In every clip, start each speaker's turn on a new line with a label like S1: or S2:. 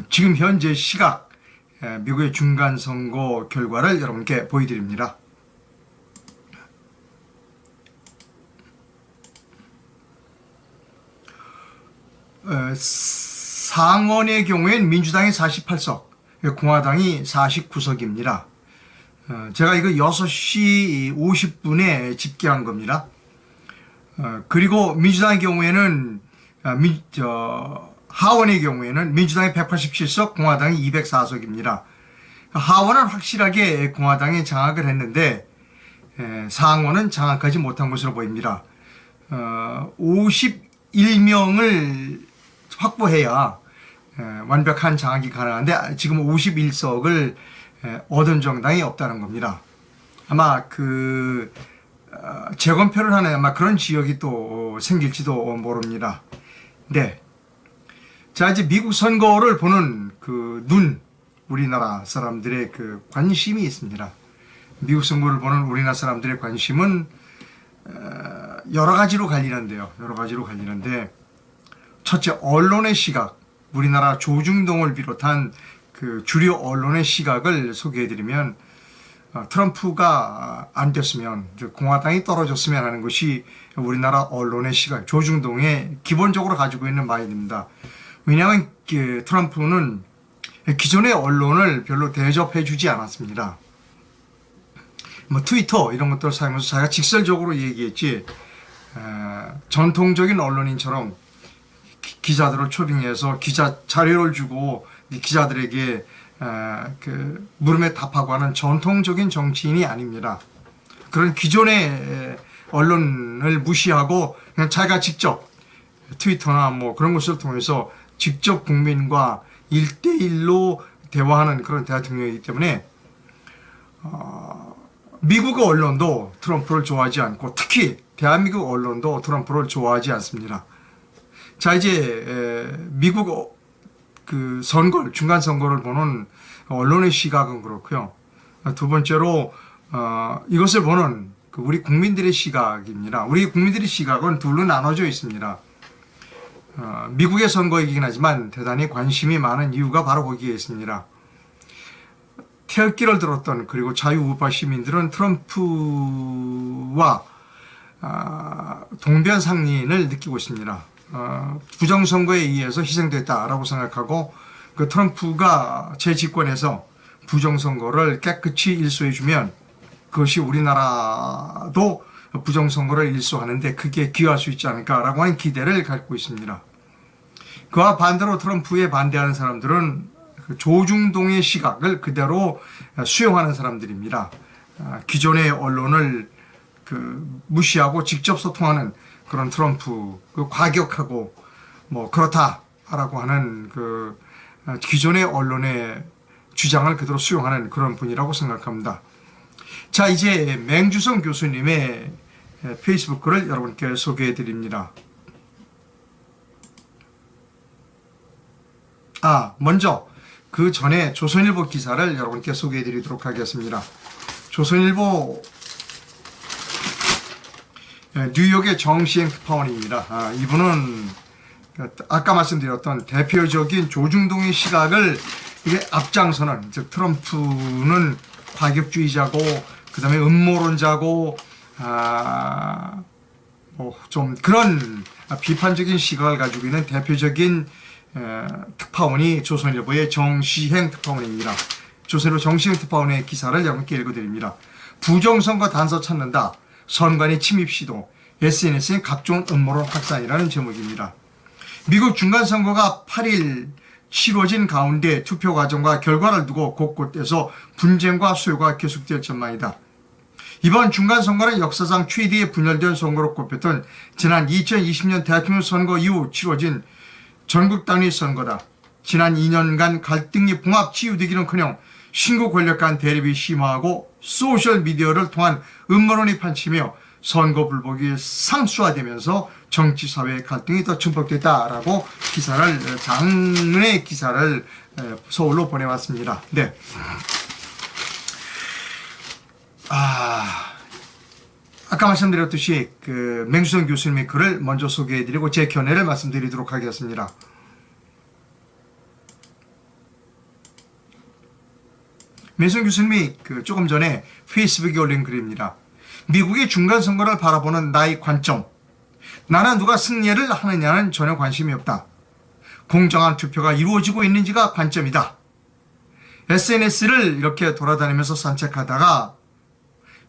S1: 지금 현재 시각 미국의 중간선거 결과를 여러분께 보여드립니다. 상원의 경우엔 민주당이 48석, 공화당이 49석입니다. 제가 이거 6시 50분에 집계한 겁니다. 그리고 민주당의 경우에는 하원의 경우에는 민주당이 187석, 공화당이 204석입니다. 하원은 확실하게 공화당이 장악을 했는데 상원은 장악하지 못한 것으로 보입니다. 51명을 확보해야 완벽한 장악이 가능한데 지금 51석을 얻은 정당이 없다는 겁니다. 아마 재검표를 하는 아마 그런 지역이 또 생길지도 모릅니다. 네. 자, 이제 미국 선거를 보는 우리나라 사람들의 관심이 있습니다. 미국 선거를 보는 우리나라 사람들의 관심은 여러 가지로 갈리는데요. 첫째, 언론의 시각, 우리나라 조중동을 비롯한 주류 언론의 시각을 소개해드리면 트럼프가 안 됐으면, 공화당이 떨어졌으면 하는 것이 우리나라 언론의 시각, 조중동에 기본적으로 가지고 있는 마인드입니다. 왜냐하면 트럼프는 기존의 언론을 별로 대접해주지 않았습니다. 트위터 이런 것들을 사용해서 자기가 직설적으로 얘기했지, 전통적인 언론인처럼 기자들을 초빙해서 기자 자료를 주고 기자들에게 물음에 답하고 하는 전통적인 정치인이 아닙니다. 그런 기존의 언론을 무시하고 그냥 자기가 직접 트위터나 그런 것을 통해서 직접 국민과 1대1로 대화하는 그런 대통령이기 때문에 미국 언론도 트럼프를 좋아하지 않고 특히 대한민국 언론도 트럼프를 좋아하지 않습니다. 자, 이제 미국 중간 선거를 보는 언론의 시각은 그렇고요. 두 번째로 이것을 보는 우리 국민들의 시각입니다. 우리 국민들의 시각은 둘로 나눠져 있습니다. 미국의 선거이긴 하지만 대단히 관심이 많은 이유가 바로 거기에 있습니다. 태극기를 들었던 그리고 자유우파 시민들은 트럼프와 동변상린을 느끼고 있습니다. 부정선거에 의해서 희생됐다라고 생각하고 트럼프가 재집권해서 부정선거를 깨끗이 일소해주면 그것이 우리나라도 부정선거를 일소하는데 크게 기여할 수 있지 않을까라고 하는 기대를 갖고 있습니다. 그와 반대로 트럼프에 반대하는 사람들은 조중동의 시각을 그대로 수용하는 사람들입니다. 기존의 언론을 무시하고 직접 소통하는 그런 트럼프, 과격하고 그렇다라고 하는 기존의 언론의 주장을 그대로 수용하는 그런 분이라고 생각합니다. 자, 이제 맹주성 교수님의 페이스북 글을 여러분께 소개해 드립니다. 먼저 그 전에 조선일보 기사를 여러분께 소개해 드리도록 하겠습니다. 조선일보 뉴욕의 정시행 특파원입니다. 이분은 아까 말씀드렸던 대표적인 조중동의 시각을 앞장서는, 즉 트럼프는 과격주의자고 그 다음에 음모론자고 좀 그런 비판적인 시각을 가지고 있는 대표적인 특파원이 조선일보의 정시행 특파원입니다. 조선일보 정시행 특파원의 기사를 여러분께 읽어드립니다. 부정선거 단서 찾는다. 선관위 침입 시도. SNS의 각종 음모론 확산이라는 제목입니다. 미국 중간선거가 8일 치러진 가운데 투표 과정과 결과를 두고 곳곳에서 분쟁과 소요가 계속될 전망이다. 이번 중간선거는 역사상 최대의 분열된 선거로 꼽혔던 지난 2020년 대통령 선거 이후 치러진 전국 단위 선거다. 지난 2년간 갈등이 봉합 치유되기는커녕 신구 권력 간 대립이 심화하고 소셜미디어를 통한 음모론이 판치며 선거 불복이 상수화되면서 정치 사회의 갈등이 더 증폭됐다라고 장문의 기사를 서울로 보내왔습니다. 네. 아까 말씀드렸듯이 맹수성 교수님의 글을 먼저 소개해드리고 제 견해를 말씀드리도록 하겠습니다. 매선 교수님이 조금 전에 페이스북에 올린 글입니다. 미국의 중간선거를 바라보는 나의 관점. 나는 누가 승리를 하느냐는 전혀 관심이 없다. 공정한 투표가 이루어지고 있는지가 관점이다. SNS를 이렇게 돌아다니면서 산책하다가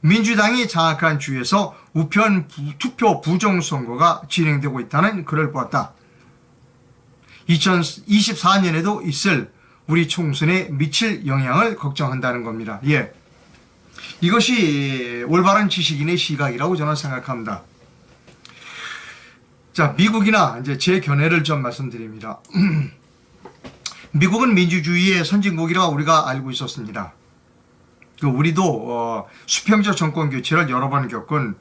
S1: 민주당이 장악한 주에서 우편 투표 부정선거가 진행되고 있다는 글을 보았다. 2024년에도 있을 우리 총선에 미칠 영향을 걱정한다는 겁니다. 예, 이것이 올바른 지식인의 시각이라고 저는 생각합니다. 자, 미국이나 이제 제 견해를 좀 말씀드립니다. 미국은 민주주의의 선진국이라 우리가 알고 있었습니다. 우리도 수평적 정권 교체를 여러 번 겪은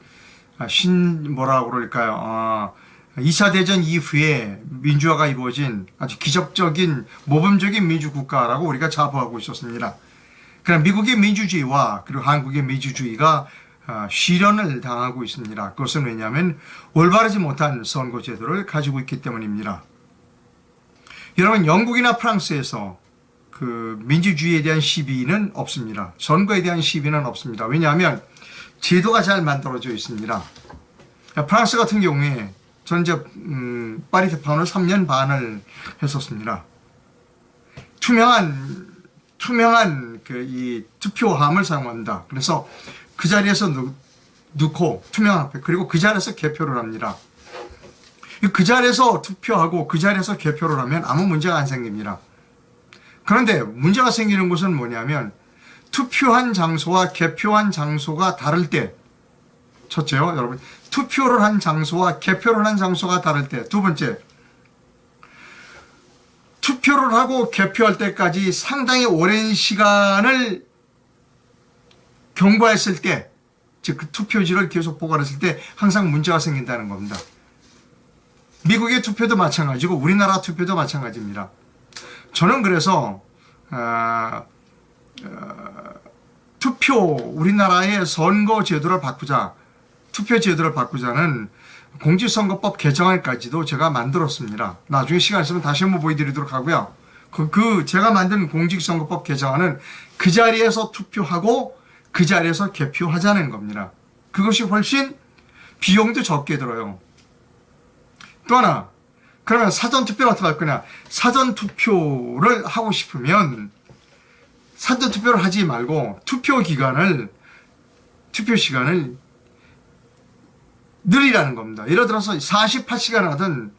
S1: 뭐라고 그럴까요? 2차 대전 이후에 민주화가 이루어진 아주 기적적인 모범적인 민주국가라고 우리가 자부하고 있었습니다. 그러나 미국의 민주주의와 그리고 한국의 민주주의가 실현을 당하고 있습니다. 그것은 왜냐하면 올바르지 못한 선거제도를 가지고 있기 때문입니다. 여러분, 영국이나 프랑스에서 그 민주주의에 대한 시비는 없습니다. 선거에 대한 시비는 없습니다. 왜냐하면 제도가 잘 만들어져 있습니다. 프랑스 같은 경우에 저는 이제 파리 특파원을 3년 반을 했었습니다. 투명한 이 투표함을 사용합니다. 그래서 그 자리에서 넣고 투명한 그리고 그 자리에서 개표를 합니다. 그 자리에서 투표하고 그 자리에서 개표를 하면 아무 문제가 안 생깁니다. 그런데 문제가 생기는 것은 뭐냐면 투표한 장소와 개표한 장소가 다를 때, 첫째요, 여러분, 투표를 한 장소와 개표를 한 장소가 다를 때, 두 번째, 투표를 하고 개표할 때까지 상당히 오랜 시간을 경과했을 때, 즉 그 투표지를 계속 보관했을 때 항상 문제가 생긴다는 겁니다. 미국의 투표도 마찬가지고 우리나라 투표도 마찬가지입니다. 저는 그래서 우리나라의 선거 제도를 바꾸자, 투표 제도를 바꾸자는 공직선거법 개정안까지도 제가 만들었습니다. 나중에 시간 있으면 다시 한번 보여드리도록 하고요. 제가 만든 공직선거법 개정안은 그 자리에서 투표하고 그 자리에서 개표하자는 겁니다. 그것이 훨씬 비용도 적게 들어요. 또 하나, 그러면 사전투표를 어떻게 할 거냐? 사전투표를 하고 싶으면 사전투표를 하지 말고 투표 시간을 늘리라는 겁니다. 예를 들어서 48시간을 하든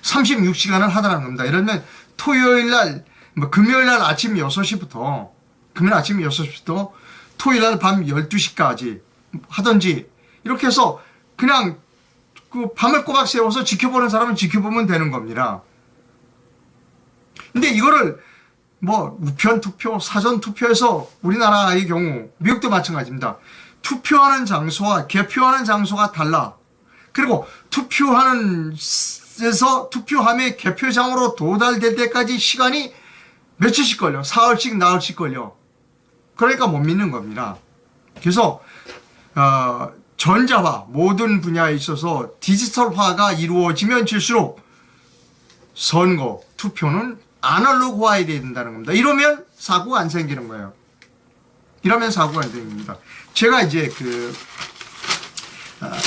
S1: 36시간을 하라는 겁니다. 예를 들면 토요일날, 금요일날 아침 6시부터 토요일날 밤 12시까지 하든지 이렇게 해서 그냥 그 밤을 꼬박 세워서 지켜보는 사람은 지켜보면 되는 겁니다. 근데 이거를 우편 투표, 사전 투표에서 우리나라의 경우, 미국도 마찬가지입니다. 투표하는 장소와 개표하는 장소가 달라. 그리고 투표함의 개표장으로 도달될 때까지 시간이 며칠씩 걸려. 사흘씩, 나흘씩 걸려. 그러니까 못 믿는 겁니다. 그래서 전자화, 모든 분야에 있어서 디지털화가 이루어지면 질수록 선거, 투표는 아날로그화해야 된다는 겁니다. 이러면 사고가 안 생기는 거예요. 제가 이제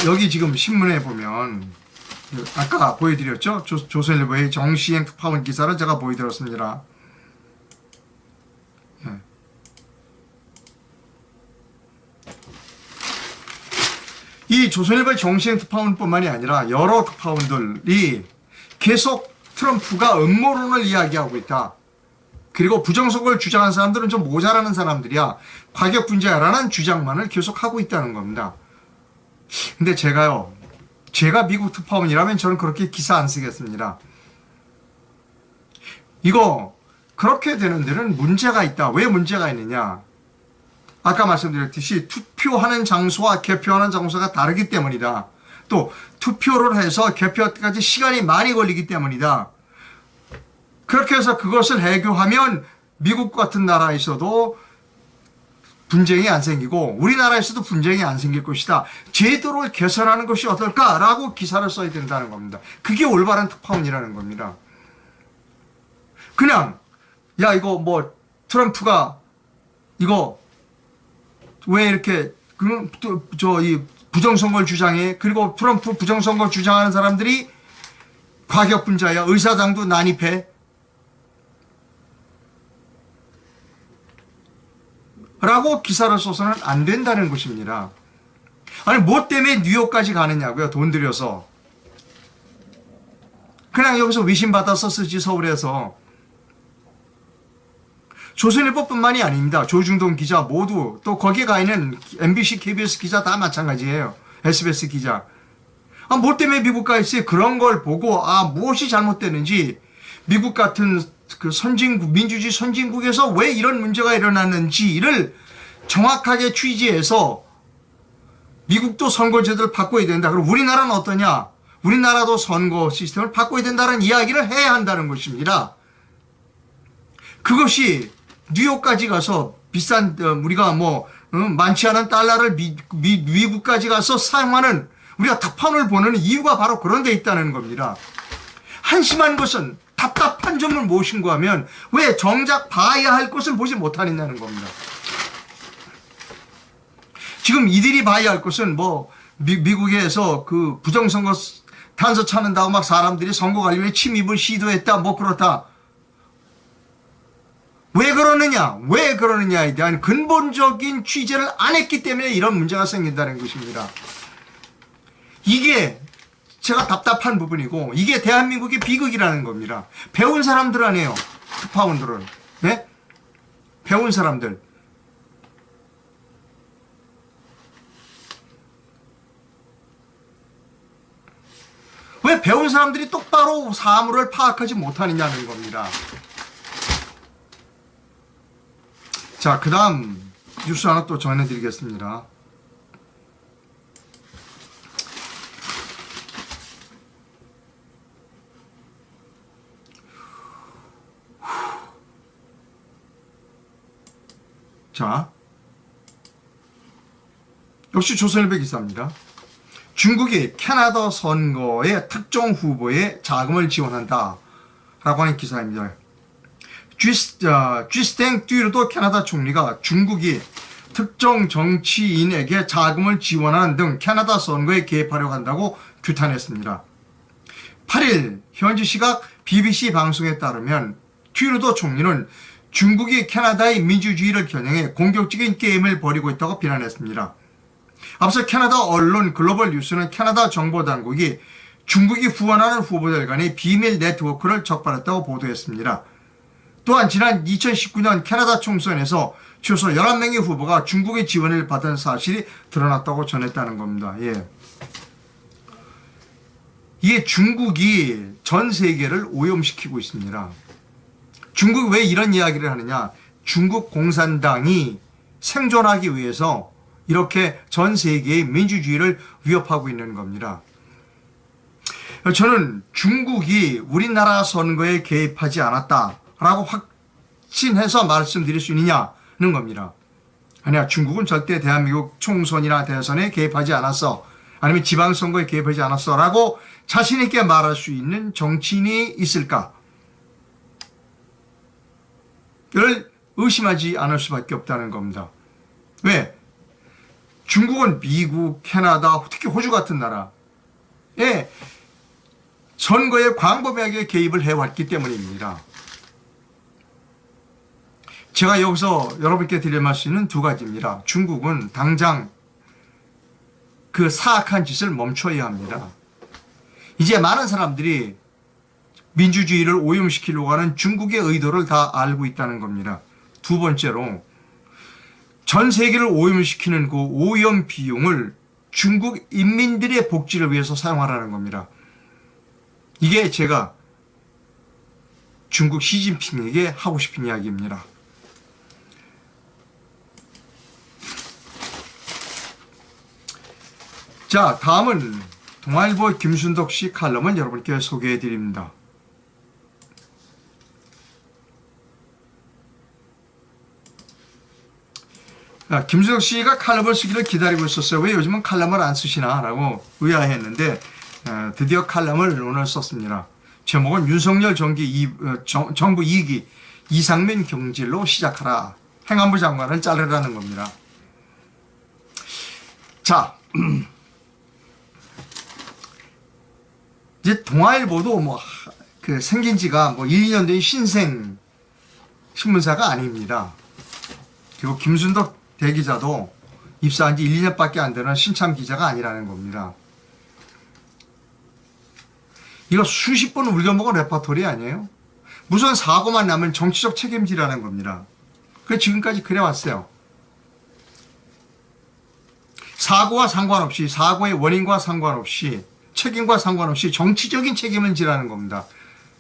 S1: 여기 지금 신문에 보면 아까 보여드렸죠? 조선일보의 정시행 특파원 기사를 제가 보여드렸습니다. 이 조선일보의 정시행 특파원뿐만이 아니라 여러 특파원들이 계속 트럼프가 음모론을 이야기하고 있다. 그리고 부정선거를 주장하는 사람들은 좀 모자라는 사람들이야. 과격 분자라는 주장만을 계속 하고 있다는 겁니다. 근데 제가 미국 특파원이라면 저는 그렇게 기사 안 쓰겠습니다. 이거 그렇게 되는 데는 문제가 있다. 왜 문제가 있느냐? 아까 말씀드렸듯이 투표하는 장소와 개표하는 장소가 다르기 때문이다. 또 투표를 해서 개표까지 시간이 많이 걸리기 때문이다. 그렇게 해서 그것을 해결하면 미국 같은 나라에서도 분쟁이 안 생기고 우리나라에서도 분쟁이 안 생길 것이다. 제도를 개선하는 것이 어떨까라고 기사를 써야 된다는 겁니다. 그게 올바른 특파원이라는 겁니다. 그냥 이거 트럼프가 이거 왜 이렇게 이 부정선거를 주장해? 그리고 트럼프 부정선거 주장하는 사람들이 과격분자야. 의사당도 난입해. 라고 기사를 써서는 안 된다는 것입니다. 아니 뭐 때문에 뉴욕까지 가느냐고요. 돈 들여서. 그냥 여기서 위신받아서 쓰지 서울에서. 조선일보뿐만이 아닙니다. 조중동 기자 모두 또 거기에 가 있는 MBC, KBS 기자 다 마찬가지예요. SBS 기자. 뭐 때문에 미국 가 있어요? 그런 걸 보고 무엇이 잘못되는지 미국 같은 그 선진국, 민주주의 선진국에서 왜 이런 문제가 일어났는지를 정확하게 취재해서 미국도 선거제도를 바꿔야 된다. 그럼 우리나라는 어떠냐? 우리나라도 선거 시스템을 바꿔야 된다는 이야기를 해야 한다는 것입니다. 그것이 뉴욕까지 가서 비싼 우리가 많지 않은 달러를 미국까지 가서 사용하는 우리가 특파원을 보내는 이유가 바로 그런 데 있다는 겁니다. 한심한 것은 답답한 점을 무엇인가 하면 왜 정작 봐야 할 것을 보지 못하느냐는 겁니다. 지금 이들이 봐야 할 것은 미국에서 그 부정선거 단서 찾는다고 막 사람들이 선거 관리에 침입을 시도했다 그렇다. 왜 그러느냐에 대한 근본적인 취재를 안 했기 때문에 이런 문제가 생긴다는 것입니다. 이게 제가 답답한 부분이고 이게 대한민국의 비극이라는 겁니다. 배운 사람들 아니에요. 특파원들은. 네? 배운 사람들. 왜 배운 사람들이 똑바로 사물을 파악하지 못하느냐는 겁니다. 자, 그 다음 뉴스 하나 또 전해드리겠습니다. 자, 역시 조선일보 기사입니다. 중국이 캐나다 선거에 특정 후보에 자금을 지원한다 라고 하는 기사입니다. 쥐스탱 듀르도 캐나다 총리가 중국이 특정 정치인에게 자금을 지원하는 등 캐나다 선거에 개입하려고 한다고 규탄했습니다. 8일 현지 시각 BBC 방송에 따르면 듀르도 총리는 중국이 캐나다의 민주주의를 겨냥해 공격적인 게임을 벌이고 있다고 비난했습니다. 앞서 캐나다 언론 글로벌 뉴스는 캐나다 정보당국이 중국이 후원하는 후보들 간의 비밀 네트워크를 적발했다고 보도했습니다. 또한 지난 2019년 캐나다 총선에서 최소 11명의 후보가 중국의 지원을 받은 사실이 드러났다고 전했다는 겁니다. 예. 이게 중국이 전 세계를 오염시키고 있습니다. 중국이 왜 이런 이야기를 하느냐? 중국 공산당이 생존하기 위해서 이렇게 전 세계의 민주주의를 위협하고 있는 겁니다. 저는 중국이 우리나라 선거에 개입하지 않았다라고 확신해서 말씀드릴 수 있느냐는 겁니다. 아니야, 중국은 절대 대한민국 총선이나 대선에 개입하지 않았어. 아니면 지방선거에 개입하지 않았어. 라고 자신있게 말할 수 있는 정치인이 있을까? 를 의심하지 않을 수밖에 없다는 겁니다. 왜? 중국은 미국, 캐나다, 특히 호주 같은 나라에 선거에 광범위하게 개입을 해왔기 때문입니다. 제가 여기서 여러분께 드릴 말씀은 두 가지입니다. 중국은 당장 그 사악한 짓을 멈춰야 합니다. 이제 많은 사람들이 민주주의를 오염시키려고 하는 중국의 의도를 다 알고 있다는 겁니다. 두 번째로 전 세계를 오염시키는 그 오염 비용을 중국 인민들의 복지를 위해서 사용하라는 겁니다. 이게 제가 중국 시진핑에게 하고 싶은 이야기입니다. 자, 다음은 동아일보 김순덕 씨 칼럼을 여러분께 소개해 드립니다. 김순덕 씨가 칼럼을 쓰기를 기다리고 있었어요. 왜 요즘은 칼럼을 안 쓰시나? 라고 의아해했는데 드디어 칼럼을 오늘 썼습니다. 제목은 윤석열 정부 2기 이상민 경질로 시작하라 행안부 장관을 자르라는 겁니다. 자, 이제 동아일보도 그 생긴 지가 1, 2년 된 신생 신문사가 아닙니다. 그리고 김순덕 대기자도 입사한 지 1, 2년밖에 안 되는 신참 기자가 아니라는 겁니다. 이거 수십 번 울겨먹은 레퍼토리 아니에요? 무슨 사고만 나면 정치적 책임지라는 겁니다. 그래서 지금까지 그래왔어요. 사고와 상관없이, 사고의 원인과 상관없이, 책임과 상관없이 정치적인 책임을 지라는 겁니다.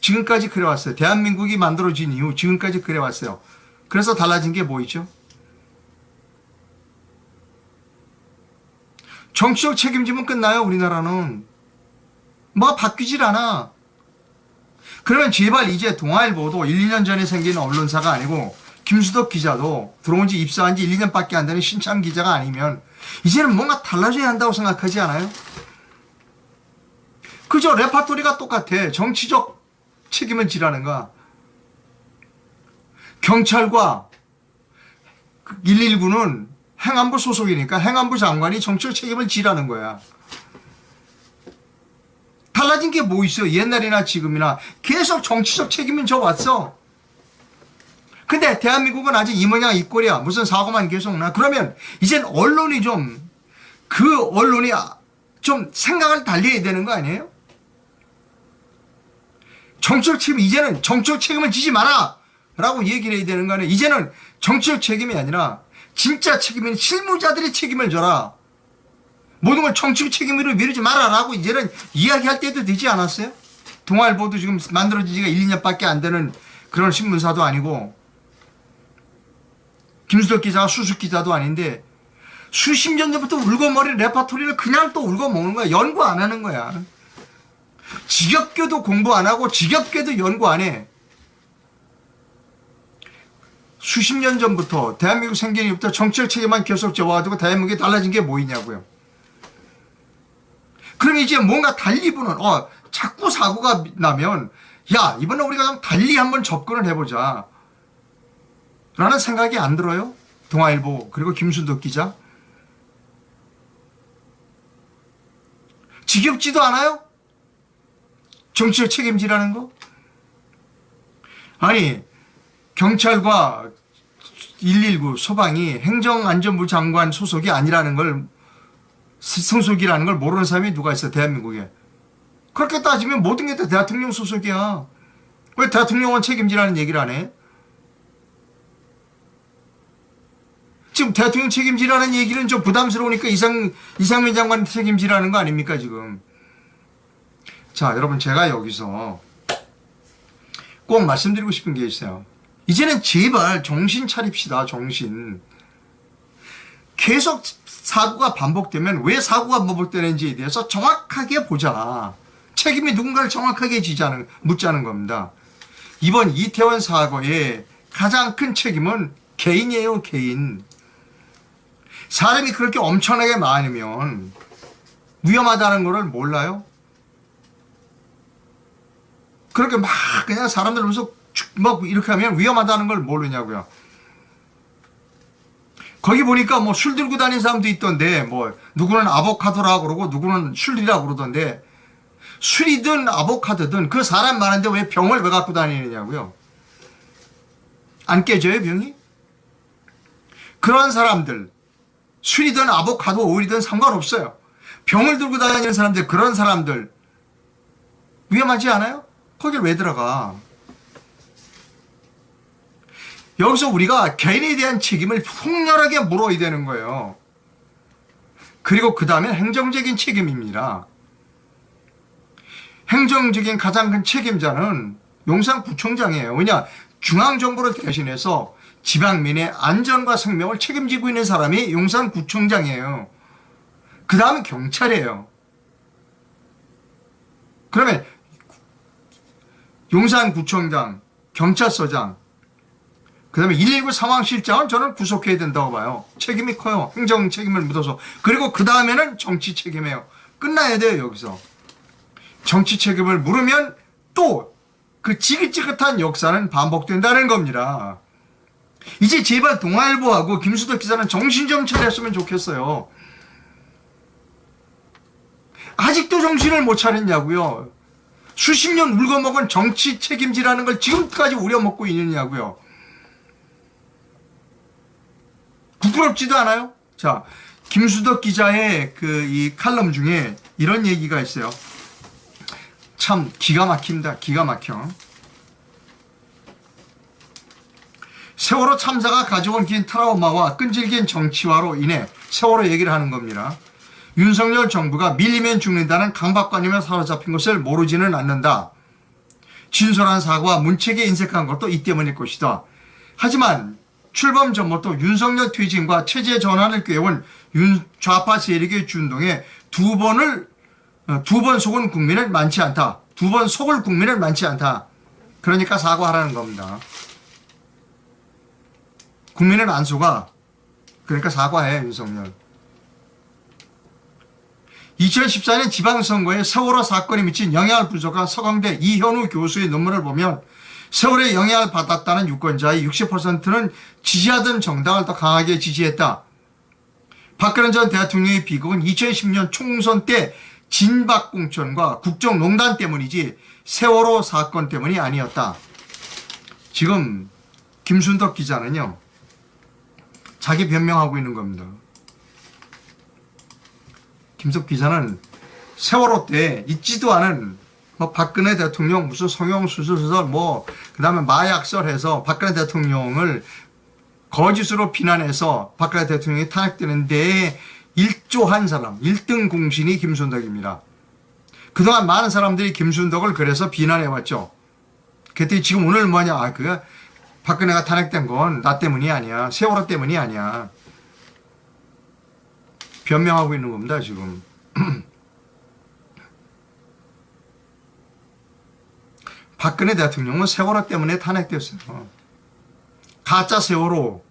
S1: 지금까지 그래왔어요. 대한민국이 만들어진 이후 지금까지 그래왔어요. 그래서 달라진 게 뭐 있죠? 정치적 책임지면 끝나요, 우리나라는. 바뀌질 않아. 그러면 제발 이제 동아일보도 1, 2년 전에 생긴 언론사가 아니고 김수덕 기자도 들어온 지 입사한 지 1, 2년밖에 안 되는 신참 기자가 아니면 이제는 뭔가 달라져야 한다고 생각하지 않아요? 그저 레파토리가 똑같아. 정치적 책임을 지라는가. 경찰과 119는 행안부 소속이니까 행안부 장관이 정치적 책임을 지라는 거야. 달라진 게 뭐 있어? 옛날이나 지금이나 계속 정치적 책임은 져왔어. 근데 대한민국은 아직 이 모양 이 꼴이야. 무슨 사고만 계속 나. 그러면 이젠 언론이 그 언론이 좀 생각을 달리해야 되는 거 아니에요? 정치적 책임, 이제는 정치적 책임을 지지 마라! 라고 얘기를 해야 되는 거 아니에요? 이제는 정치적 책임이 아니라 진짜 책임인 실무자들이 책임을 져라. 모든 걸 정치적 책임으로 미루지 마라라고 이제는 이야기할 때도 되지 않았어요? 동아일보도 지금 만들어진 지가 1, 2년밖에 안 되는 그런 신문사도 아니고 김수덕 기자가 수습 기자도 아닌데 수십 년 전부터 울고머리는 레파토리를 그냥 또 울고먹는 거야. 연구 안 하는 거야. 지겹게도 공부 안 하고 지겹게도 연구 안 해. 수십 년 전부터 대한민국 생긴 이후부터 정치적 책임만 계속 져와가지고 대한민국이 달라진 게 뭐 있냐고요. 그럼 이제 뭔가 달리 보는, 자꾸 사고가 나면, 야, 이번에 우리가 좀 달리 한번 접근을 해보자. 라는 생각이 안 들어요? 동아일보, 그리고 김순덕 기자. 지겹지도 않아요? 정치적 책임지라는 거? 아니, 경찰과 119 소방이 행정안전부 장관 소속이 아니라는 걸 소속이라는 걸 모르는 사람이 누가 있어, 대한민국에. 그렇게 따지면 모든 게 다 대통령 소속이야. 왜 대통령은 책임지라는 얘기를 안 해? 지금 대통령 책임지라는 얘기는 좀 부담스러우니까 이상민 장관 책임지라는 거 아닙니까, 지금? 자, 여러분, 제가 여기서 꼭 말씀드리고 싶은 게 있어요. 이제는 제발 정신 차립시다, 정신. 계속 사고가 반복되면 왜 사고가 반복되는지에 대해서 정확하게 보자. 책임이 누군가를 정확하게 묻자는 겁니다. 이번 이태원 사고의 가장 큰 책임은 개인이에요, 개인. 사람이 그렇게 엄청나게 많으면 위험하다는 것을 몰라요? 그렇게 막 그냥 사람들 보면서 막 이렇게 하면 위험하다는 걸 모르냐고요. 거기 보니까 술 들고 다니는 사람도 있던데, 누구는 아보카도라고 그러고 누구는 술이라고 그러던데, 술이든 아보카도든 그 사람 많은데 왜 병을 왜 갖고 다니느냐고요. 안 깨져요, 병이? 그런 사람들, 술이든 아보카도 오일이든 상관없어요. 병을 들고 다니는 사람들, 그런 사람들 위험하지 않아요? 거길 왜 들어가? 여기서 우리가 개인에 대한 책임을 폭렬하게 물어야 되는 거예요. 그리고 그 다음에 행정적인 책임입니다. 행정적인 가장 큰 책임자는 용산구청장이에요. 왜냐? 중앙정부를 대신해서 지방민의 안전과 생명을 책임지고 있는 사람이 용산구청장이에요. 그 다음은 경찰이에요. 그러면 용산구청장, 경찰서장, 그 다음에 119 상황실장은 저는 구속해야 된다고 봐요. 책임이 커요. 행정 책임을 묻어서. 그리고 그 다음에는 정치 책임이에요. 끝나야 돼요, 여기서. 정치 책임을 물으면 또 그 지긋지긋한 역사는 반복된다는 겁니다. 이제 제발 동아일보하고 김수덕 기자는 정신 좀 차렸으면 좋겠어요. 아직도 정신을 못 차렸냐고요. 수십 년 울거먹은 정치 책임지라는 걸 지금까지 우려먹고 있느냐고요. 부끄럽지도 않아요? 자, 김수덕 기자의 이 칼럼 중에 이런 얘기가 있어요. 참 기가 막힙니다. 기가 막혀. 세월호 참사가 가져온 긴 트라우마와 끈질긴 정치화로 인해 세월호 얘기를 하는 겁니다. 윤석열 정부가 밀리면 죽는다는 강박관념에 사로잡힌 것을 모르지는 않는다. 진솔한 사과와 문책에 인색한 것도 이 때문일 것이다. 하지만 출범 전부터 윤석열 퇴진과 체제 전환을 꾀해온 좌파 세력의 준동에 두 번 속은 국민은 많지 않다. 두 번 속을 국민은 많지 않다. 그러니까 사과하라는 겁니다. 국민은 안 속아. 그러니까 사과해, 윤석열. 2014년 지방선거에 세월호 사건이 미친 영향을 분석한 서강대 이현우 교수의 논문을 보면 세월에 영향을 받았다는 유권자의 60%는 지지하던 정당을 더 강하게 지지했다. 박근혜 전 대통령의 비극은 2010년 총선 때 진박공천과 국정농단 때문이지 세월호 사건 때문이 아니었다. 지금 김순덕 기자는요, 자기 변명하고 있는 겁니다. 김순덕 기자는 세월호 때 있지도 않은 박근혜 대통령 무슨 성형수술설 그 다음에 마약설 해서 박근혜 대통령을 거짓으로 비난해서 박근혜 대통령이 탄핵되는 데에 일조한 사람, 1등 공신이 김순덕입니다. 그동안 많은 사람들이 김순덕을 그래서 비난해왔죠. 그랬더니 지금 오늘 뭐냐, 박근혜가 탄핵된 건 나 때문이 아니야. 세월호 때문이 아니야. 변명하고 있는 겁니다, 지금. 박근혜 대통령은 세월호 때문에 탄핵됐어요. 가짜 세월호,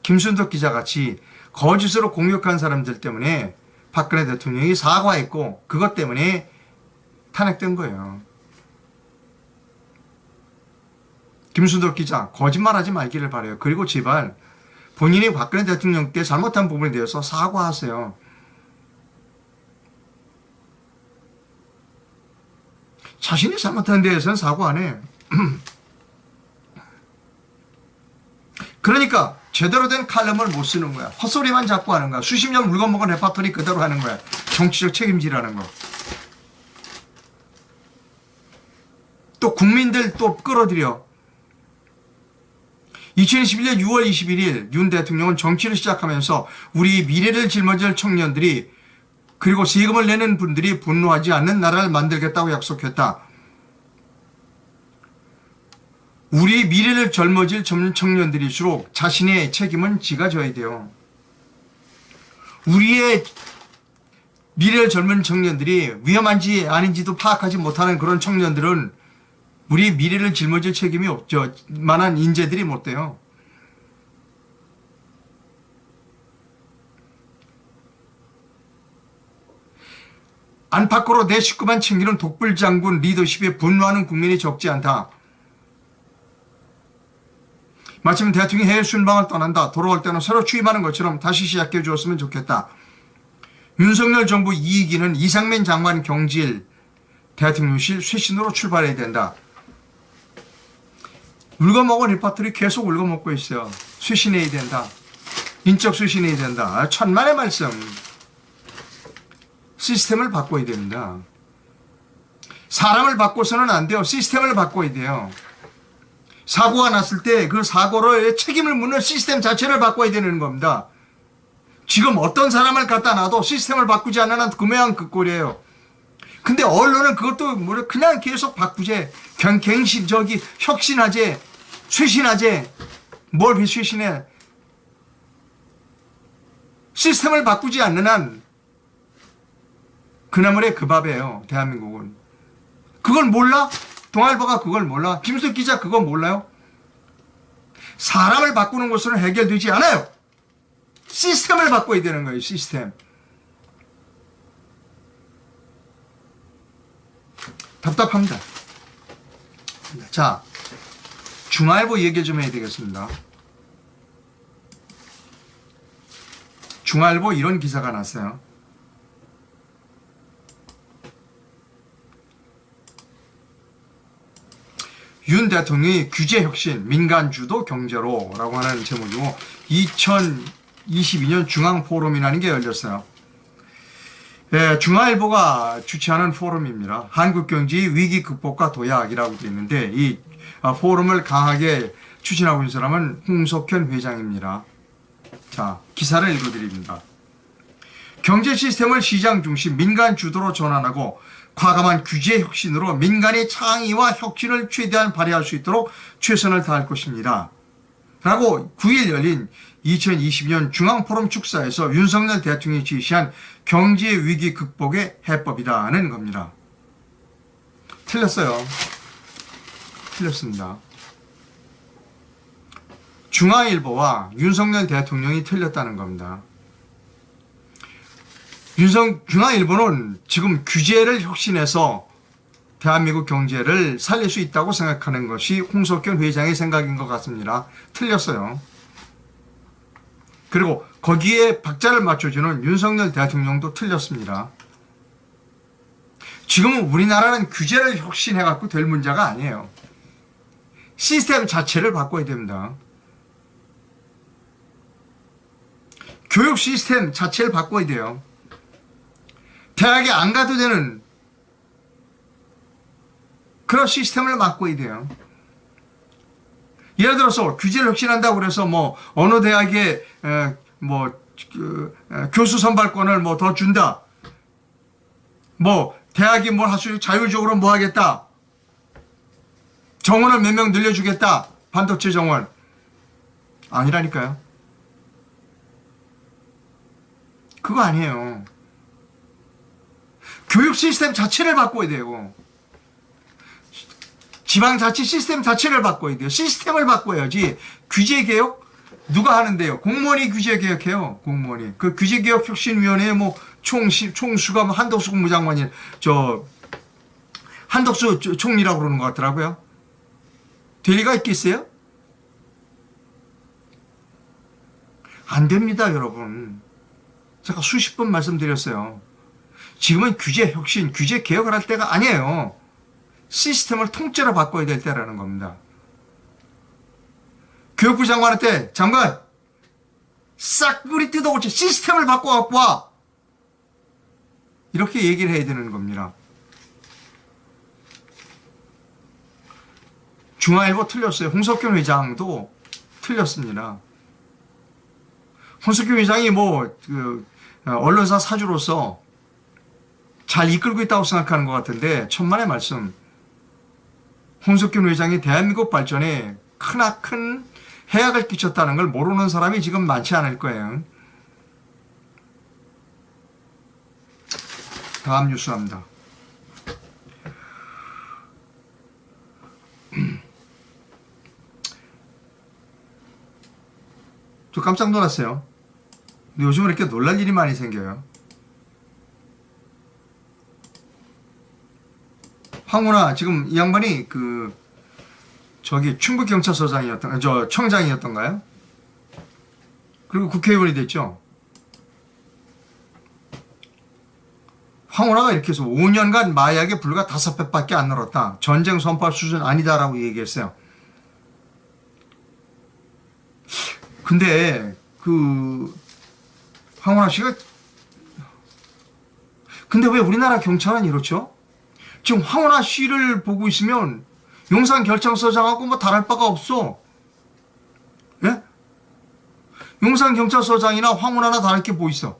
S1: 김순덕 기자같이 거짓으로 공격한 사람들 때문에 박근혜 대통령이 사과했고 그것 때문에 탄핵된 거예요. 김순덕 기자, 거짓말하지 말기를 바라요. 그리고 제발 본인이 박근혜 대통령 때 잘못한 부분에 대해서 사과하세요. 자신이 잘못한 데에서는 사과 안 해. 그러니까 제대로 된 칼럼을 못 쓰는 거야. 헛소리만 자꾸 하는 거야. 수십 년 물건먹은 레파토리 그대로 하는 거야. 정치적 책임지라는 거. 또 국민들 또 끌어들여. 2021년 6월 21일 윤 대통령은 정치를 시작하면서 우리 미래를 짊어질 청년들이 그리고 세금을 내는 분들이 분노하지 않는 나라를 만들겠다고 약속했다. 우리 미래를 짊어질 청년들일수록 자신의 책임은 지가 져야 돼요. 우리의 미래를 젊은 청년들이 위험한지 아닌지도 파악하지 못하는 그런 청년들은 우리 미래를 짊어질 책임이 없죠. 만한 인재들이 못 돼요. 안팎으로 내 식구만 챙기는 독불장군 리더십에 분노하는 국민이 적지 않다. 마침 대통령이 해외 순방을 떠난다. 돌아올 때는 새로 취임하는 것처럼 다시 시작해 주었으면 좋겠다. 윤석열 정부 2기는 이상민 장관 경질 대통령실 쇄신으로 출발해야 된다. 울거먹은 리파트리 계속 울거먹고 있어요. 쇄신해야 된다. 인적 쇄신해야 된다. 천만의 말씀. 시스템을 바꿔야 됩니다. 사람을 바꿔서는 안 돼요. 시스템을 바꿔야 돼요. 사고가 났을 때 그 사고를 책임을 묻는 시스템 자체를 바꿔야 되는 겁니다. 지금 어떤 사람을 갖다 놔도 시스템을 바꾸지 않는 한 그 모양 그 꼴이에요. 근데 언론은 그것도 그냥 계속 바꾸재. 혁신하재. 쇄신하재. 뭘 쇄신해. 시스템을 바꾸지 않는 한 그나물의 그 밥이에요. 대한민국은. 그걸 몰라? 동아일보가 그걸 몰라? 김수덕 기자 그거 몰라요? 사람을 바꾸는 것으로는 해결되지 않아요. 시스템을 바꿔야 되는 거예요. 시스템. 답답합니다. 자, 중앙일보 얘기 좀 해야 되겠습니다. 중앙일보 이런 기사가 났어요. 윤 대통령이 규제 혁신, 민간 주도 경제로 라고 하는 제목이고 2022년 중앙포럼이라는 게 열렸어요. 예, 중앙일보가 주최하는 포럼입니다. 한국경제의 위기 극복과 도약이라고 되어 있는데 이 포럼을 강하게 추진하고 있는 사람은 홍석현 회장입니다. 자, 기사를 읽어드립니다. 경제 시스템을 시장 중심 민간 주도로 전환하고 과감한 규제 혁신으로 민간의 창의와 혁신을 최대한 발휘할 수 있도록 최선을 다할 것입니다. 라고 9일 열린 2022년 중앙포럼 축사에서 윤석열 대통령이 지시한 경제 위기 극복의 해법이라는 겁니다. 틀렸어요. 틀렸습니다. 중앙일보와 윤석열 대통령이 틀렸다는 겁니다. 중앙일보는 지금 규제를 혁신해서 대한민국 경제를 살릴 수 있다고 생각하는 것이 홍석현 회장의 생각인 것 같습니다. 틀렸어요. 그리고 거기에 박자를 맞춰주는 윤석열 대통령도 틀렸습니다. 지금은 우리나라는 규제를 혁신해갖고 될 문제가 아니에요. 시스템 자체를 바꿔야 됩니다. 교육 시스템 자체를 바꿔야 돼요. 대학에 안 가도 되는 그런 시스템을 바꿔야 돼요. 예를 들어서 규제를 혁신한다고 그래서 뭐 어느 대학에 교수 선발권을 뭐 더 준다. 뭐 대학이 뭘 할 수 있고 자율적으로 뭐 하겠다. 정원을 몇 명 늘려주겠다. 반도체 정원. 아니라니까요. 그거 아니에요. 교육 시스템 자체를 바꿔야 돼요. 지방자치 시스템 자체를 바꿔야 돼요. 시스템을 바꿔야지. 규제개혁? 누가 하는데요? 공무원이 규제개혁해요. 공무원이. 그 규제개혁혁신위원회에 뭐 총수가 뭐 한덕수 국무장관이 한덕수 총리라고 그러는 것 같더라고요. 될 리가 있겠어요? 안 됩니다, 여러분. 제가 수십 번 말씀드렸어요. 지금은 규제 혁신, 규제 개혁을 할 때가 아니에요. 시스템을 통째로 바꿔야 될 때라는 겁니다. 교육부 장관한테 장관 싹 뿌리 뜯어고쳐 시스템을 바꿔갖고 와. 이렇게 얘기를 해야 되는 겁니다. 중앙일보 틀렸어요. 홍석현 회장도 틀렸습니다. 홍석현 회장이 언론사 사주로서 잘 이끌고 있다고 생각하는 것 같은데 천만의 말씀. 홍석현 회장이 대한민국 발전에 크나큰 해악을 끼쳤다는 걸 모르는 사람이 지금 많지 않을 거예요. 다음 뉴스 합니다. 저 깜짝 놀랐어요. 근데 요즘은 이렇게 놀랄 일이 많이 생겨요. 황운하 지금 이 양반이 청장이었던가요? 그리고 국회의원이 됐죠. 황운하가 이렇게 해서 5년간 마약에 불과 5배밖에 안 늘었다. 전쟁 선포할 수준 아니다라고 얘기했어요. 근데 황운하 씨가 근데 왜 우리나라 경찰은 이렇죠? 지금 황운하 씨를 보고 있으면 용산경찰서장하고 뭐 다를 바가 없어. 예? 용산경찰서장이나 황운하나 다를 게 뭐 있어?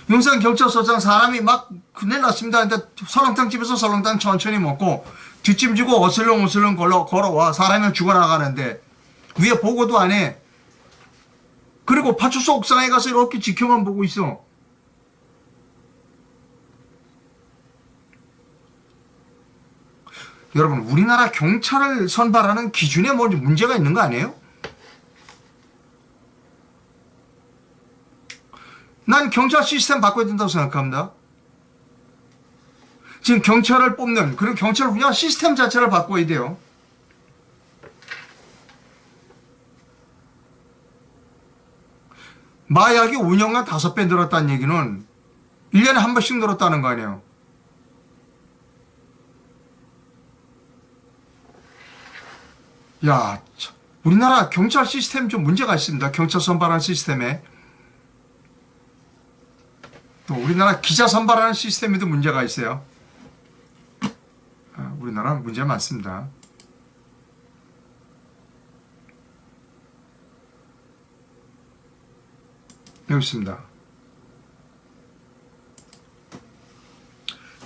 S1: 용산경찰서장 사람이 막 큰일 났습니다. 근데 설렁탕 집에서 설렁탕 천천히 먹고 뒷짐지고 어슬렁어슬렁 걸어와. 사람이 죽어나가는데 위에 보고도 안 해. 그리고 파출소 옥상에 가서 이렇게 지켜만 보고 있어. 여러분, 우리나라 경찰을 선발하는 기준에 뭐 문제가 있는 거 아니에요? 난 경찰 시스템 바꿔야 된다고 생각합니다. 지금 경찰을 뽑는, 그리고 경찰 분야 시스템 자체를 바꿔야 돼요. 마약이 5년간 5배 늘었다는 얘기는 1년에 한 번씩 늘었다는 거 아니에요. 야, 우리나라 경찰 시스템 좀 문제가 있습니다. 경찰 선발하는 시스템에. 또 우리나라 기자 선발하는 시스템에도 문제가 있어요. 우리나라 문제 많습니다. 여기 있습니다.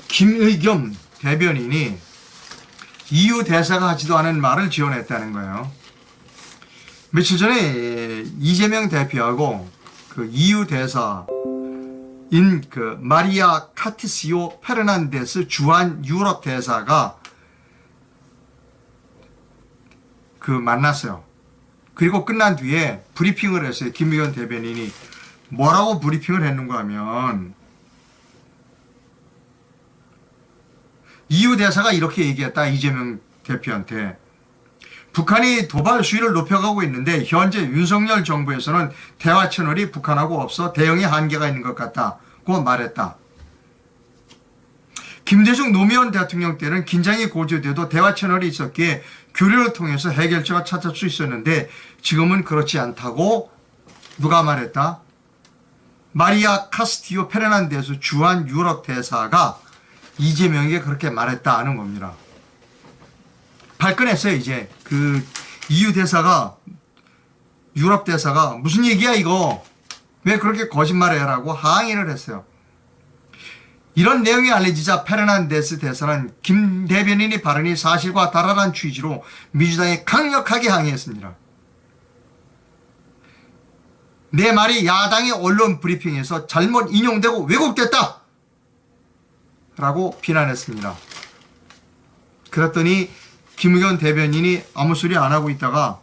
S1: 김의겸 대변인이 EU 대사가 하지도 않은 말을 지어냈다는 거예요. 며칠 전에 이재명 대표하고 그 EU 대사인 그 마리아 카티시오 페르난데스 주한 유럽 대사가 그 만났어요. 그리고 끝난 뒤에 브리핑을 했어요. 김의겸 대변인이 뭐라고 브리핑을 했는가 하면 EU 대사가 이렇게 얘기했다. 이재명 대표한테. 북한이 도발 수위를 높여가고 있는데 현재 윤석열 정부에서는 대화 채널이 북한하고 없어 대응에 한계가 있는 것 같다고 말했다. 김대중 노무현 대통령 때는 긴장이 고조돼도 대화 채널이 있었기에 교류를 통해서 해결책을 찾을 수 있었는데 지금은 그렇지 않다고 누가 말했다? 마리아 카스티오 페르난데스 주한 유럽 대사가 이재명에게 그렇게 말했다는 겁니다. 발끈했어요. 이제 그 EU 대사가 유럽 대사가 무슨 얘기야 이거 왜 그렇게 거짓말해라고 항의를 했어요. 이런 내용이 알려지자 페르난데스 대사는 김 대변인의 발언이 사실과 다르다는 취지로 민주당에 강력하게 항의했습니다. 내 말이 야당의 언론 브리핑에서 잘못 인용되고 왜곡됐다 라고 비난했습니다. 그랬더니 김의겸 대변인이 아무 소리 안 하고 있다가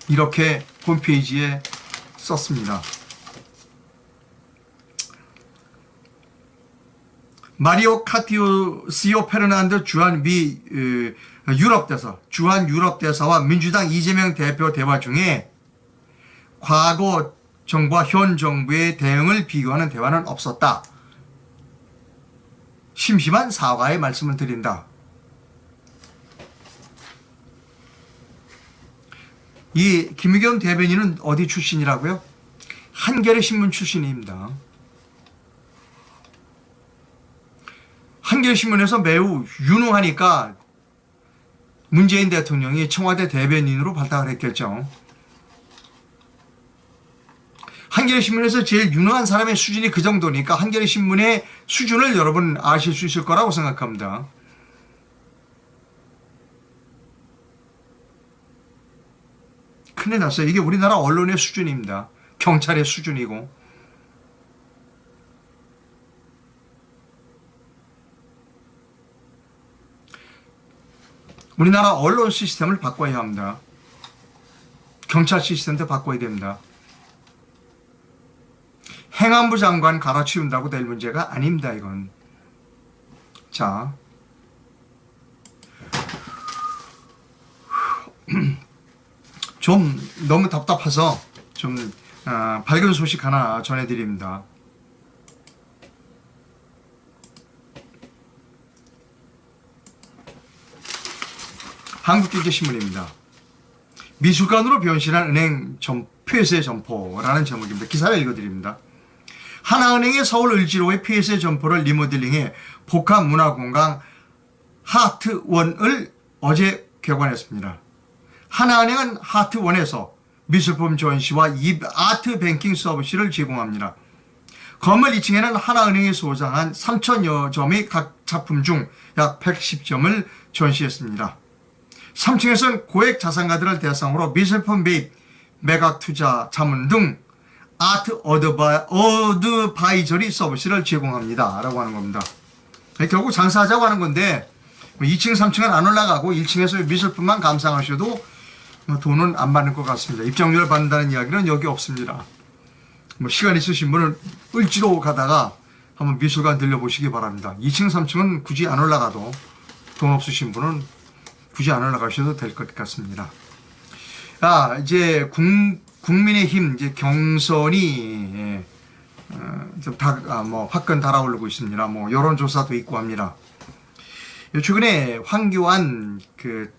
S1: 이렇게 홈페이지에 썼습니다. 마리오 카티시오 페르난데 주한 유럽 대사, 주한 유럽 대사와 민주당 이재명 대표 대화 중에 과거 정부와 현 정부의 대응을 비교하는 대화는 없었다. 심심한 사과의 말씀을 드린다. 이 김의겸 대변인은 어디 출신이라고요? 한겨레 신문 출신입니다. 한겨레 신문에서 매우 유능하니까 문재인 대통령이 청와대 대변인으로 발탁을 했겠죠. 한겨레 신문에서 제일 유능한 사람의 수준이 그 정도니까 한겨레 신문의 수준을 여러분 아실 수 있을 거라고 생각합니다. 큰일 났어요. 이게 우리나라 언론의 수준입니다. 경찰의 수준이고. 우리나라 언론 시스템을 바꿔야 합니다. 경찰 시스템도 바꿔야 됩니다. 행안부 장관 갈아치운다고 될 문제가 아닙니다. 이건. 자, 좀 너무 답답해서 좀 밝은 소식 하나 전해드립니다. 한국경제신문입니다. 미술관으로 변신한 은행 폐쇄 점포라는 제목입니다. 기사를 읽어드립니다. 하나은행의 서울 을지로의 폐쇄 점포를 리모델링해 복합문화공간 하트원을 어제 개관했습니다. 하나은행은 하트원에서 미술품 전시와 아트 뱅킹 서비스를 제공합니다. 건물 2층에는 하나은행이 소장한 3,000여 점의 각 작품 중 약 110점을 전시했습니다. 3층에서는 고액 자산가들을 대상으로 미술품 매입, 매각 투자, 자문 등 아트 어드바이저리 서비스를 제공합니다. 라고 하는 겁니다. 결국 장사하자고 하는 건데 2층, 3층은 안 올라가고 1층에서 미술품만 감상하셔도 돈은 안 받는 것 같습니다. 입장료를 받는다는 이야기는 여기 없습니다. 시간 있으신 분은 을지로 가다가 한번 미술관 들려보시기 바랍니다. 2층, 3층은 굳이 안 올라가도 돈 없으신 분은 굳이 안 올라가셔도 될 것 같습니다. 이제 국민의힘 이제 경선이 좀 화끈 달아오르고 있습니다. 뭐 여론조사도 있고 합니다. 최근에 황교안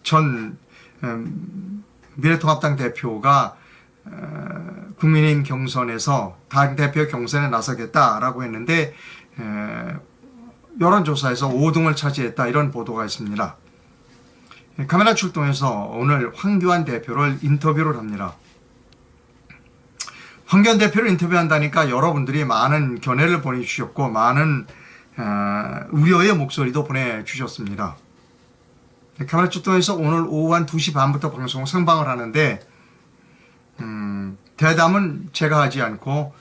S1: 전 미래통합당 대표가 국민의힘 경선에서 당 대표 경선에 나서겠다라고 했는데 여론조사에서 5등을 차지했다, 이런 보도가 있습니다. 카메라 출동해서 오늘 황교안 대표를 인터뷰를 합니다. 황교안 대표를 인터뷰한다니까 여러분들이 많은 견해를 보내주셨고 많은 우려의 목소리도 보내주셨습니다. 카메라 출동해서 오늘 오후 한 2시 반부터 방송 생방을 하는데 대담은 제가 하지 않고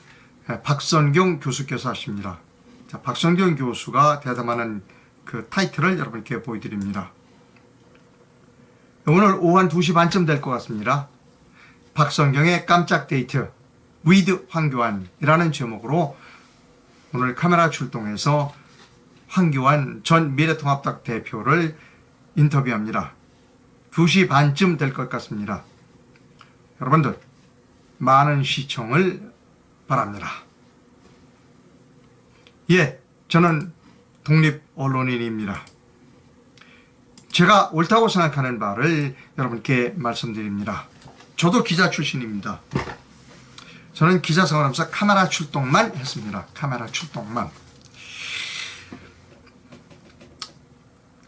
S1: 박선경 교수께서 하십니다. 자, 박선경 교수가 대담하는 그 타이틀을 여러분께 보여드립니다. 오늘 오후 한 2시 반쯤 될 것 같습니다. 박선경의 깜짝 데이트 with 황교안이라는 제목으로 오늘 카메라 출동해서 황교안 전 미래통합당 대표를 인터뷰합니다. 2시 반쯤 될 것 같습니다. 여러분들 많은 시청을 바랍니다. 예, 저는 독립 언론인입니다. 제가 옳다고 생각하는 바를 여러분께 말씀드립니다. 저도 기자 출신입니다. 저는 기자 생활하면서 카메라 출동만 했습니다. 카메라 출동만.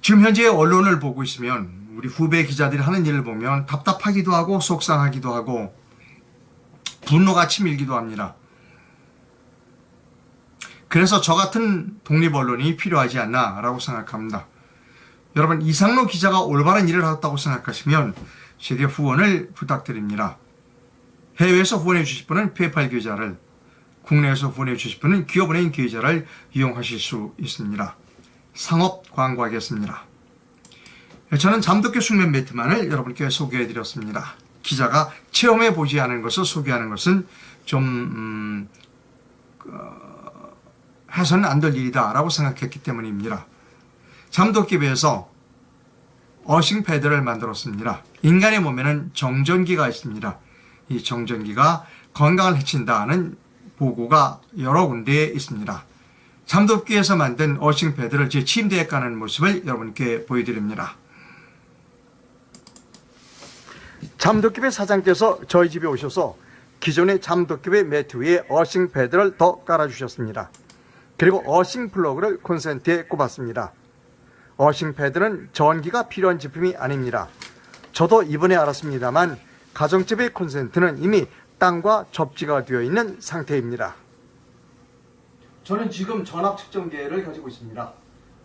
S1: 지금 현재 언론을 보고 있으면 우리 후배 기자들이 하는 일을 보면 답답하기도 하고 속상하기도 하고 분노가 치밀기도 합니다. 그래서 저 같은 독립 언론이 필요하지 않나라고 생각합니다. 여러분, 이상로 기자가 올바른 일을 하셨다고 생각하시면 제게 후원을 부탁드립니다. 해외에서 후원해 주실 분은 페이팔 계좌를, 국내에서 후원해 주실 분은 기업은행 계좌를 이용하실 수 있습니다. 상업 광고하겠습니다. 저는 잠도깨 숙면 매트만을 여러분께 소개해 드렸습니다. 기자가 체험해 보지 않은 것을 소개하는 것은 좀 해서는 안 될 일이다 라고 생각했기 때문입니다. 잠도깨 배에서 어싱 패드를 만들었습니다. 인간의 몸에는 정전기가 있습니다. 이 정전기가 건강을 해친다는 보고가 여러 군데에 있습니다. 잠도깨에서 만든 어싱 패드를 제 침대에 까는 모습을 여러분께 보여드립니다. 잠도깨 사장께서 저희 집에 오셔서 기존의 잠도깨 매트 위에 어싱 패드를 더 깔아주셨습니다. 그리고 어싱 플러그를 콘센트에 꼽았습니다. 어싱 패드는 전기가 필요한 제품이 아닙니다. 저도 이번에 알았습니다만 가정집의 콘센트는 이미 땅과 접지가 되어 있는 상태입니다. 저는 지금 전압 측정기를 가지고 있습니다.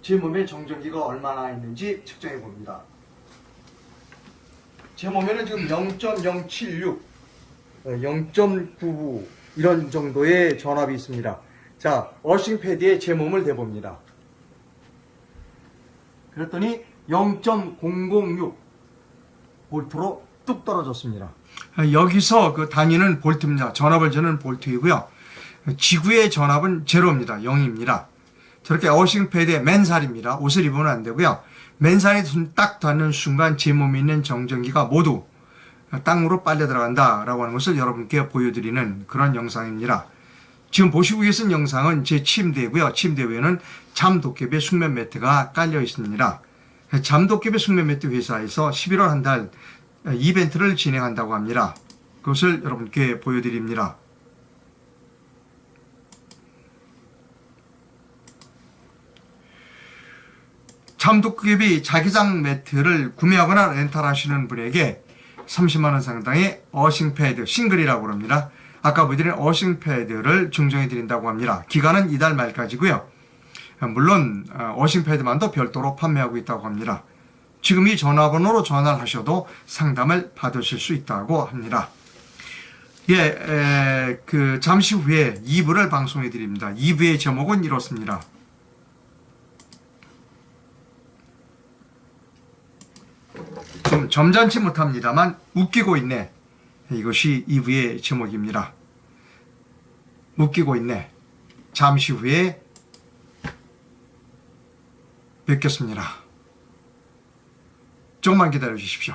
S1: 제 몸에 정전기가 얼마나 있는지 측정해 봅니다. 제 몸에는 지금 0.076, 0.99 이런 정도의 전압이 있습니다. 자, 어싱 패드에 제 몸을 대봅니다. 그랬더니 0.006 볼트로 뚝 떨어졌습니다. 여기서 그 단위는 볼트입니다. 전압을 재는 볼트이고요. 지구의 전압은 제로입니다. 0입니다. 저렇게 어싱 패드에 맨살입니다. 옷을 입으면 안 되고요. 맨살이 딱 닿는 순간 제 몸에 있는 정전기가 모두 땅으로 빨려 들어간다라고 하는 것을 여러분께 보여드리는 그런 영상입니다. 지금 보시고 계신 영상은 제 침대고요. 침대 위에는 잠도깨비 숙면 매트가 깔려 있습니다. 잠도깨비 숙면 매트 회사에서 11월 한 달 이벤트를 진행한다고 합니다. 그것을 여러분께 보여드립니다. 잠도깨비 자기장 매트를 구매하거나 렌탈하시는 분에게 30만 원 상당의 어싱 패드, 싱글이라고 합니다. 아까 보여드린 어싱 패드를 증정해 드린다고 합니다. 기간은 이달 말까지고요. 물론 어싱 패드만도 별도로 판매하고 있다고 합니다. 지금 이 전화번호로 전화를 하셔도 상담을 받으실 수 있다고 합니다. 예, 잠시 후에 2부를 방송해 드립니다. 2부의 제목은 이렇습니다. 좀 점잖지 못합니다만 웃기고 있네. 이것이 2부의 제목입니다. 웃기고 있네. 잠시 후에 뵙겠습니다. 조금만 기다려 주십시오.